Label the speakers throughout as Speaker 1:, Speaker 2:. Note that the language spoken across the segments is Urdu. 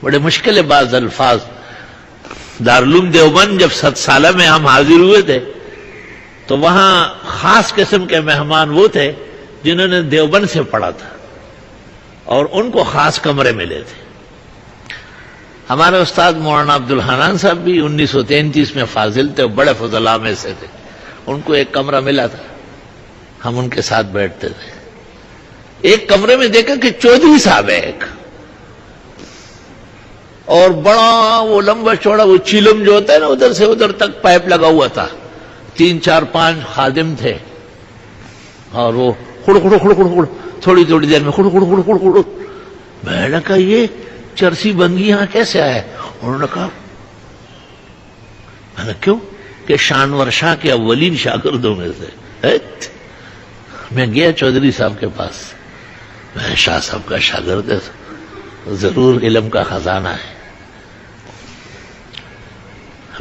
Speaker 1: بڑے مشکل ہے بعض الفاظ. دارالعلوم دیوبند جب 7 سالہ میں ہم حاضر ہوئے تھے تو وہاں خاص قسم کے مہمان وہ تھے جنہوں نے دیوبند سے پڑھا تھا اور ان کو خاص کمرے ملے تھے. ہمارے استاد مولانا عبدالحنان صاحب بھی 1933 میں فاضل تھے، بڑے فضلاء میں سے تھے. ان کو ایک کمرہ ملا تھا، ہم ان کے ساتھ بیٹھتے تھے. ایک کمرے میں دیکھا کہ چودھری صاحب ہے ایک، اور بڑا وہ لمبا چوڑا وہ چیلم جو ہوتا ہے نا ادھر سے ادھر تک پائپ لگا ہوا تھا. 3 4 5 خادم تھے اور وہ کھڑ کھڑ کھڑ کھڑ کھڑ تھوڑی تھوڑی دیر میں کھڑ کھڑ کھڑ کھڑ کھڑ. میں نے کہا یہ چرسی بنگی یہاں کیسے آئے؟ انہوں نے کہا میں نے کیوں کہ شانور شاہ کے اولین شاگردوں میں سے. میں گیا چودھری صاحب کے پاس، میں شاہ صاحب کا شاگرد ہے، ضرور علم کا خزانہ ہے.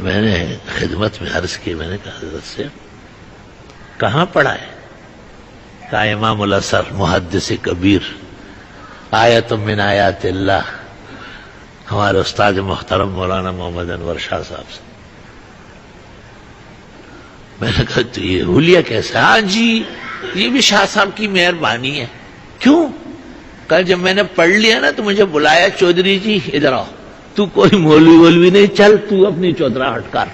Speaker 1: میں نے خدمت میں عرض کی، میں نے کہا حضرت سے کہاں پڑھا ہے؟ کہا امام الاثر محدث کبیر آیت من آیات اللہ، ہمارے استاد محترم مولانا محمد انور شاہ صاحب سے. میں نے کہا تو یہ حلیہ کیسا؟ ہاں جی یہ بھی شاہ صاحب کی مہربانی ہے. کیوں؟ کہا جب میں نے پڑھ لیا نا تو مجھے بلایا، چودھری جی ادھر آؤ، تو کوئی مولوی وولوی نہیں، چل تو اپنی چودراہٹ کر.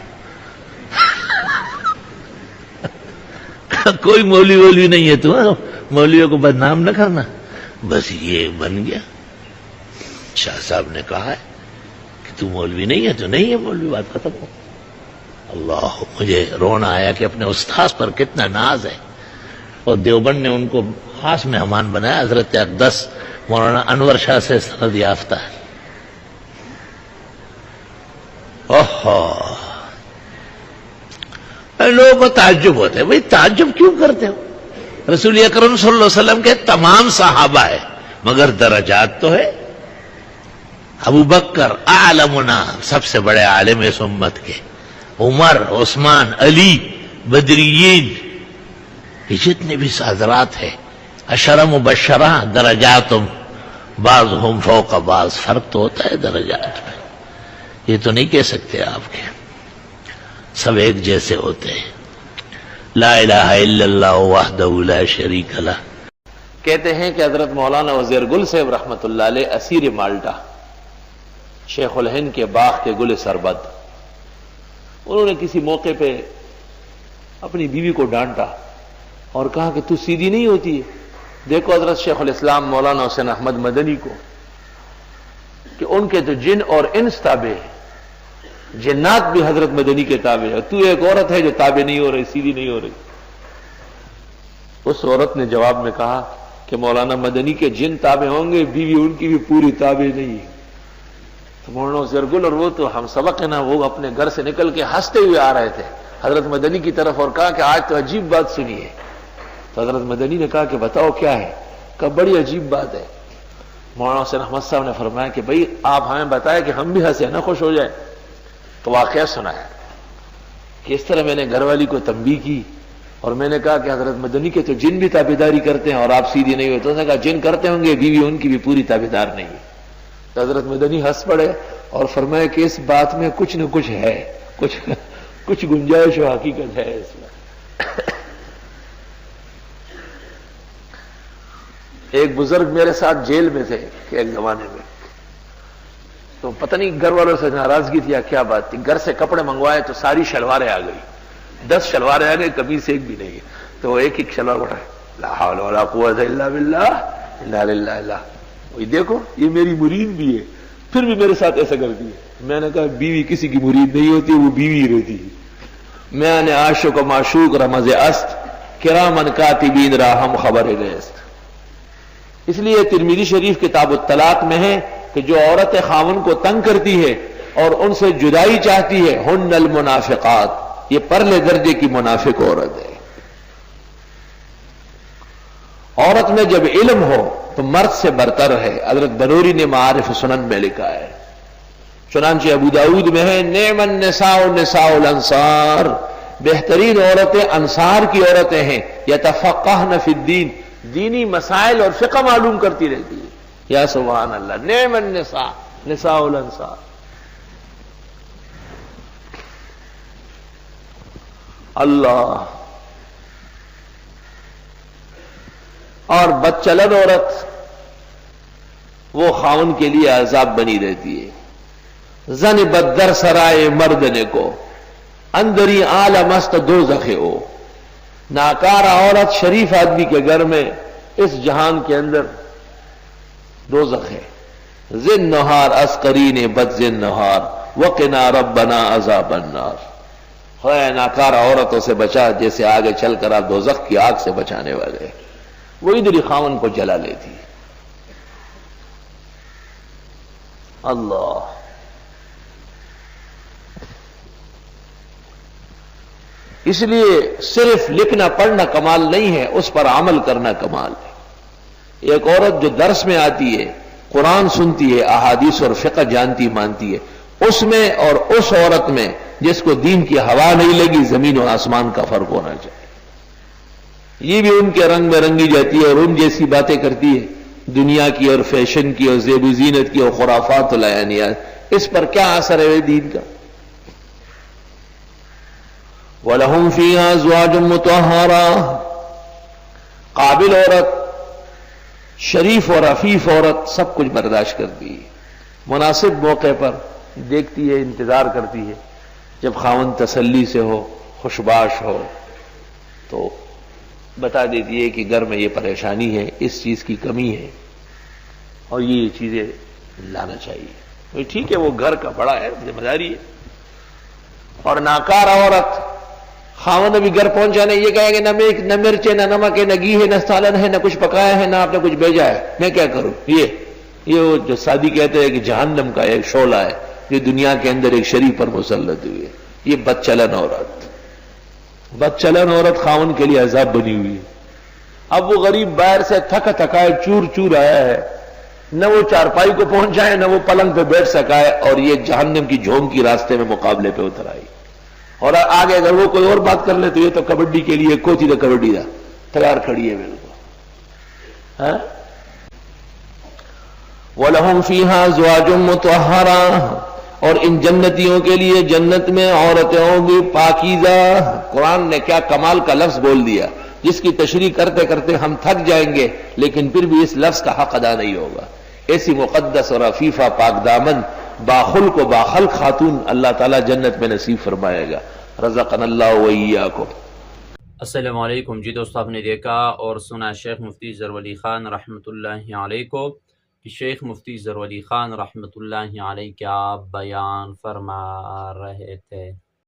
Speaker 1: کوئی مولوی وولوی نہیں ہے تو مولویوں کو بدنام نہ کرنا. بس یہ بن گیا. شاہ صاحب نے کہا ہے کہ تو مولوی نہیں ہے تو نہیں ہے مولوی، بات ختم ہو. اللہ، مجھے رونا آیا کہ اپنے استاذ پر کتنا ناز ہے. اور دیوبند نے ان کو خاص مہمان بنایا. حضرت اقدس مولانا انور شاہ سے سند یافتہ ہے. لوگوں کو تعجب ہوتا ہے، بھئی تعجب کیوں کرتے ہو؟ رسول اکرم صلی اللہ علیہ وسلم کے تمام صحابہ ہے مگر درجات تو ہے. ابو بکر اعلمنا، سب سے بڑے عالم اس امت کے، عمر، عثمان، علی، بدریین، یہ جتنے بھی حضرات ہیں عشرہ مبشرہ، درجاتم بعضهم فوق بعض، فرق تو ہوتا ہے درجات میں. یہ تو نہیں کہہ سکتے آپ کے سب ایک جیسے ہوتے ہیں. لا الہ الا اللہ وحدہ لا شریک لہ. کہتے ہیں کہ حضرت مولانا وزیر گل صاحب رحمت اللہ علیہ اسیر مالٹا، شیخ الہند کے باغ کے گل سربت، انہوں نے کسی موقع پہ اپنی بیوی کو ڈانٹا اور کہا کہ تو سیدھی نہیں ہوتی ہے. دیکھو حضرت شیخ الاسلام مولانا حسین احمد مدنی کو کہ ان کے تو جن اور انس تابع ہیں، جنات بھی حضرت مدنی کے تابع ہے، تو ایک عورت ہے جو تابع نہیں ہو رہی، سیدھی نہیں ہو رہی. اس عورت نے جواب میں کہا کہ مولانا مدنی کے جن تابع ہوں گے، بیوی ان کی بھی پوری تابع نہیں ہے. تو مولانا زرگل اور وہ تو ہم سبق ہے نا، وہ اپنے گھر سے نکل کے ہنستے ہوئے آ رہے تھے حضرت مدنی کی طرف اور کہا کہ آج تو عجیب بات سنی ہے. تو حضرت مدنی نے کہا کہ بتاؤ کیا ہے؟ کہا بڑی عجیب بات ہے. مولانا حسین احمد صاحب نے فرمایا کہ بھئی آپ ہمیں بتائیں کہ ہم بھی ہنسے نا، خوش ہو جائیں. تو واقعہ سنایا کہ اس طرح میں نے گھر والی کو تنبیہ کی اور میں نے کہا کہ حضرت مدنی کے تو جن بھی تابعداری کرتے ہیں اور آپ سیدھی نہیں ہوئے. تو انہوں نے کہا جن کرتے ہوں گے، بیوی ان کی بھی پوری تابعدار نہیں ہے. تو حضرت مدنی ہنس پڑے اور فرمایا کہ اس بات میں کچھ نہ کچھ ہے، کچھ گنجائش و حقیقت ہے اس میں. ایک بزرگ میرے ساتھ جیل میں تھے کہ ایک زمانے میں، تو پتہ نہیں گھر والوں سے ناراضگی تھی یا کیا بات تھی، گھر سے کپڑے منگوائے تو ساری شلواریں آ گئی، 10 شلواریں آ گئی، قمیص ایک بھی نہیں ہے. تو ایک شلوار اٹھائے، لا حول ولا قوت الا باللہ، انا للہ الا. وہی دیکھو یہ میری مرید بھی ہے، پھر بھی میرے ساتھ ایسا کرتی ہے. میں نے کہا بیوی کسی کی مرید نہیں ہوتی، وہ بیوی رہتی ہے. میں نے عاشق و معشوق رمز است، کرامن کاتبین را ہم خبر نیست. اس لیے ترمذی شریف کتاب الطلاق میں ہے کہ جو عورت خاوند کو تنگ کرتی ہے اور ان سے جدائی چاہتی ہے، ہن المنافقات، یہ پرلے درجے کی منافق عورت ہے. عورت میں جب علم ہو تو مرد سے برتر ہے. حضرت بنوری نے معارف سنن میں لکھا ہے، چنانچہ ابو داؤد میں ہے، نعم النساء نساء الانصار، بہترین عورتیں انصار کی عورتیں ہیں، یتفقہن فی الدین، دینی مسائل اور فقہ معلوم کرتی رہتی ہے. یا سبحان اللہ، نعم النساء،
Speaker 2: نساء الانصار. اللہ. اور بدچلن عورت وہ خاون کے لیے عذاب بنی رہتی ہے. زن بدر سرائے مردنے کو اندری عالم است دوزخ ہو. ناکارہ عورت شریف آدمی کے گھر میں اس جہان کے اندر دوزخ ہے. زن نہار اسقرین بد زن نہار وقنا ربنا عذاب النار. خدا ناکارہ عورتوں سے بچا جیسے آگے چل کر آپ دوزخ کی آگ سے بچانے والے. وہ ادھر خاون کو جلا لیتی. اللہ. اس لیے صرف لکھنا پڑھنا کمال نہیں ہے، اس پر عمل کرنا کمال ہے. ایک عورت جو درس میں آتی ہے، قرآن سنتی ہے، احادیث اور فقہ جانتی مانتی ہے، اس میں اور اس عورت میں جس کو دین کی ہوا نہیں لگی، زمین و آسمان کا فرق ہونا چاہیے. یہ بھی ان کے رنگ میں رنگی جاتی ہے اور ان جیسی باتیں کرتی ہے، دنیا کی اور فیشن کی اور زیب و زینت کی اور خرافات و لیانیات. اس پر کیا اثر ہے دین کا؟ وَلَهُمْ فِيهَا أَزْوَاجٌ مُطَهَّرَةٌ. قابل عورت، شریف اور عفیف عورت سب کچھ برداشت کرتی ہے. مناسب موقع پر دیکھتی ہے، انتظار کرتی ہے. جب خاوند تسلی سے ہو، خوشباش ہو، تو بتا دیتی ہے کہ گھر میں یہ پریشانی ہے، اس چیز کی کمی ہے اور یہ چیزیں لانا چاہیے. ٹھیک ہے، وہ گھر کا بڑا ہے، ذمہ داری ہے. اور ناکارہ عورت خاوند ابھی گھر پہنچانے یہ کہے کہ نہ مرچ ہے، نہ نمک ہے، نہ گھی ہے، نہ سالن ہے، نہ کچھ پکایا ہے، نہ آپ نے کچھ بھیجا ہے، میں کیا کروں؟ یہ وہ جو سادی کہتے ہیں کہ جہنم کا ایک شعلہ ہے جو دنیا کے اندر ایک شریف پر مسلط ہوئی ہے. یہ بدچلن عورت، بدچلن عورت خاوند کے لیے عذاب بنی ہوئی ہے. اب وہ غریب باہر سے تھکا تھکائے چور چور آیا ہے، نہ وہ چارپائی کو پہنچائے، نہ وہ پلنگ پہ بیٹھ سکا ہے، اور یہ جہنم کی جھونک کی راستے میں مقابلے پہ اتر آئی. اور آگے اگر وہ کوئی اور بات کر لے تو یہ تو کبڈی کے لیے کوچی تو کبڈی دا تیار کھڑی ہے بالکل. وَلَهُمْ فِيهَا أَزْوَاجٌ مُطَهَّرَةٌ. اور ان جنتیوں کے لیے جنت میں عورتیں ہوں گی پاکیزہ. قرآن نے کیا کمال کا لفظ بول دیا، جس کی تشریح کرتے کرتے ہم تھک جائیں گے لیکن پھر بھی اس لفظ کا حق ادا نہیں ہوگا. ایسی مقدس اور عفیفہ پاک دامن باخلق و باخلق خاتون اللہ تعالیٰ جنت میں نصیب فرمائے گا. رزقنا اللہ وإیاکم.
Speaker 3: السلام علیکم. جی دوستو، آپ نے دیکھا اور سنا شیخ مفتی ظہور علی خان رحمۃ اللہ علیہ کو کہ شیخ مفتی ظہور علی خان رحمۃ اللہ علیہ کیا بیان فرما رہے تھے.